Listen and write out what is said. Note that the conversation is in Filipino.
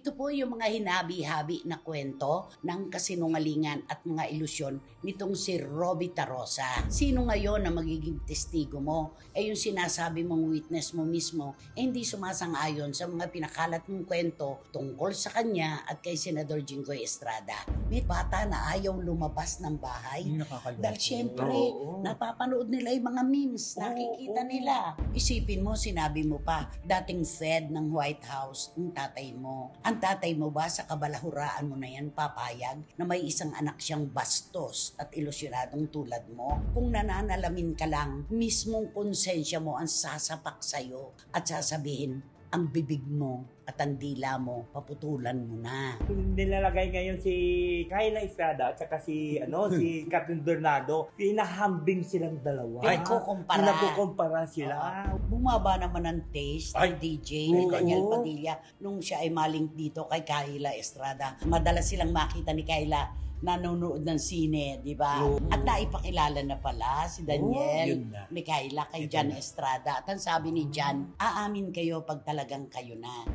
Ito po yung mga hinabi-habi na kwento ng kasinungalingan at mga ilusyon nitong si Robby Tarosa. Sino ngayon na magiging testigo mo? Yung sinasabi mong witness mo mismo, hindi sumasang-ayon sa mga pinakalat mong kwento tungkol sa kanya at kay Senador Jinggoy Estrada. May bata na ayaw lumabas ng bahay. Dahil syempre, napapanood nila yung mga memes, nakikita nila. Isipin mo, sinabi mo pa, dating Fed ng White House, ang tatay mo. Ang tatay mo ba sa kabalahuraan mo na yan papayag na may isang anak siyang bastos at ilusyonadong tulad mo? Kung nananalamin ka lang, mismong konsensya mo ang sasapak sa'yo at sasabihin, ang bibig mo at ang dila mo, paputulan mo na. Nilalagay ngayon si Kyla Estrada at saka si Catherine Bernardo, pinahambing silang dalawa. Pinagkukumpara sila. Bumaba naman ang taste ng DJ ni Daniel Padilla nung siya ay maling dito kay Kyla Estrada. Madalas silang makita ni Kyla nanonood ng sine, di ba? At naipakilala na pala si Daniel ni Kyla kay Jan Estrada. At ang sabi ni Jan, aamin kayo pag talagang kayo na.